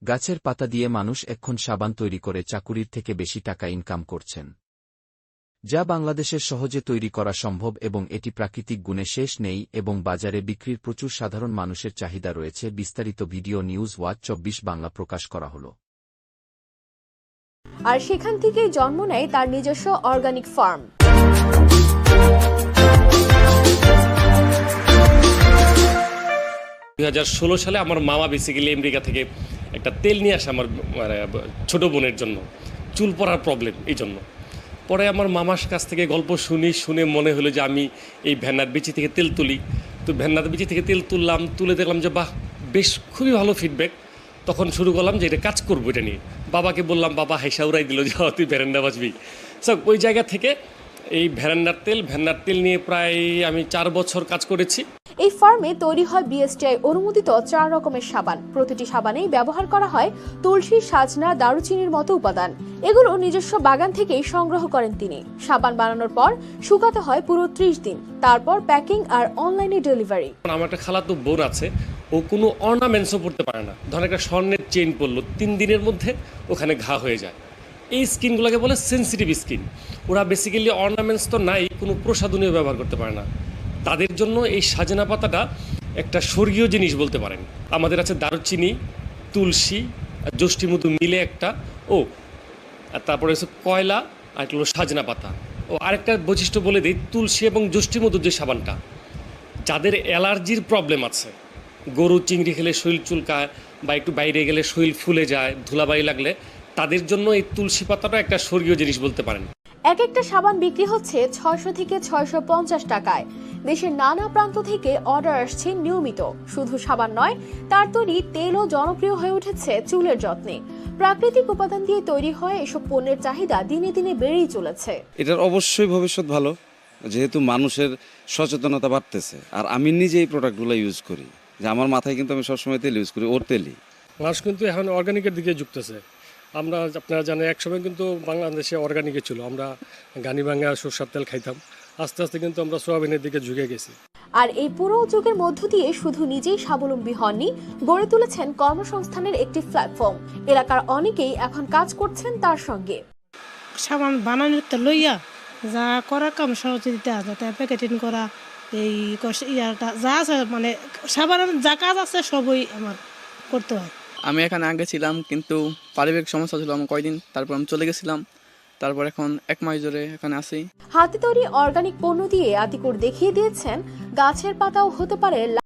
গাছের পাতা দিয়ে মানুষ এখন সাবান তৈরি করে চাকুরির থেকে বেশি টাকা ইনকাম করছেন, যা বাংলাদেশের সহজে তৈরি করা সম্ভব এবং এটি প্রাকৃতিক গুণে শেষ নেই এবং বাজারে বিক্রির প্রচুর সাধারণ মানুষের চাহিদা রয়েছে। বিস্তারিত ভিডিও নিউজ ওয়াচ 24 বাংলা প্রকাশ করা হলো। আর সেখান থেকেই জন্ম নেয় তার নিজস্ব অর্গানিক ফার্ম। 2016 সালে আমার মামা বেসিক্যালি আমেরিকা থেকে একটা তেল নিয়ে আসে আমার ছোট বোনের জন্য, চুল পড়ার প্রবলেম, এই জন্য। পরে আমার মামার কাছ থেকে গল্প শুনে মনে হলো যে আমি এই ভেন্নার বিচি থেকে তেল তুলি। তো ভেন্নার বিচি থেকে তেল তুলে দেখলাম যে বাহ, বেশ খুবই ভালো ফিডব্যাক। তখন শুরু করলাম যে এটা কাজ করবো এটা নিয়ে। বাবাকে বললাম, বাবা হাইসা উড়াই দিল যে তুই ভেরান্ডা বাঁচবি। সব ওই জায়গা থেকে এই ভেন্নার তেল নিয়ে প্রায় আমি 4 বছর কাজ করেছি। এই ফার্মে তৈরি হয় বিএসটিআই অনুমোদিত 4 রকমের সাবান। প্রতিটি সাবানেই ব্যবহার করা হয় তুলসী, সাজনা, দারুচিনির মতো উপাদান। এগুলো নিজস্ব বাগান থেকেই সংগ্রহ করেন তিনি। সাবান বানানোর পর শুকাতে হয় পুরো 30 দিন, তারপর প্যাকিং আর অনলাইনে ডেলিভারি। আমার একটা খালাতো বোন আছে, ও কোনো অর্নামেন্টসও পড়তে পারে না। ধরেন একটা স্বর্ণের চেইন পরলো, 3 দিনের মধ্যে ওখানে ঘা হয়ে যায়। এই স্কিনগুলোকে বলে সেন্সিটিভ স্কিন। ওরা বেসিক্যালি অর্নামেন্টস তো নাই, কোনো প্রসাধনীয় ব্যবহার করতে পারে না। তাদের জন্য এই সাজনা পাতাটা একটা স্বর্গীয় জিনিস বলতে পারেন। আমাদের আছে দারুচিনি, তুলসী, যষ্টিমধু মিলে একটা, আর তারপরে হচ্ছে কয়লা, আর একটা হলো সাজনা পাতা। আরেকটা বৈশিষ্ট্য বলে দিই, তুলসী এবং যষ্টিমধুর যে সাবানটা, যাদের অ্যালার্জির প্রবলেম আছে, গরু চিংড়ি খেলে শরীর চুলকায় বা একটু বাইরে গেলে শরীর ফুলে যায়, ধুলাবাড়ি লাগলে, তাদের জন্য এই তুলসী পাতাটা একটা স্বর্গীয় জিনিস বলতে পারেন। এক একটা সাবান বিক্রি হচ্ছে 600 থেকে 650 টাকায়। দেশের নানা প্রান্ত থেকে অর্ডার আসছে নিয়মিত। শুধু সাবান নয়, তার তৈরি তেলও জনপ্রিয় হয়ে উঠেছে চুলের যত্নে। প্রাকৃতিক উপাদান দিয়ে তৈরি হয় এসব পণ্যের চাহিদা দিনে দিনে বেড়েই চলেছে। এটার অবশ্যই ভবিষ্যৎ ভালো, যেহেতু মানুষের সচেতনতা বাড়তেছে। আর আমি নিজে এই প্রোডাক্টগুলো ইউজ করি, যে আমার মাথায় কিন্তু আমি সবসময় তেল ইউজ করি, ওর তেলই। মানুষ কিন্তু এখন অর্গানিকের দিকে ঝুঁকতেছে। আপনারা জানেন একসময় কিন্তু বাংলাদেশে অর্গানিকে ছিল, আমরা গানিভাঙ্গা সরষের তেল খাইতাম। আস্তে আস্তে কিন্তু আমরা সোয়াবিনের দিকে ঝুঁকে গেছি। আর এই পুরো যুগের মধ্য দিয়ে শুধু নিজেই স্বাবলম্বী হননি, গড়ে তুলেছেন কর্মসংস্থানের একটি প্ল্যাটফর্ম। এলাকার অনেকেই এখন কাজ করছেন তার সঙ্গে। সাবান বানানোর লইয়া যা করা কাম সহজে দিতে আছে, প্যাকেটিং করা, এই ইয়াটা যা আছে, মানে সাবানের যা কাজ আছে সবই আমার করতে হয়। আমি এখানে আগে ছিলাম, কিন্তু পারিবারিক সমস্যা ছিল আমার কয়দিন, তারপর আমি চলে গেছিলাম। তারপর এখন 1 মাস ধরে এখানে আছি। হাতে তৈরি অর্গানিক পণ্য দিয়ে আতিকুর দেখিয়ে দিয়েছেন গাছের পাতাও হতে পারে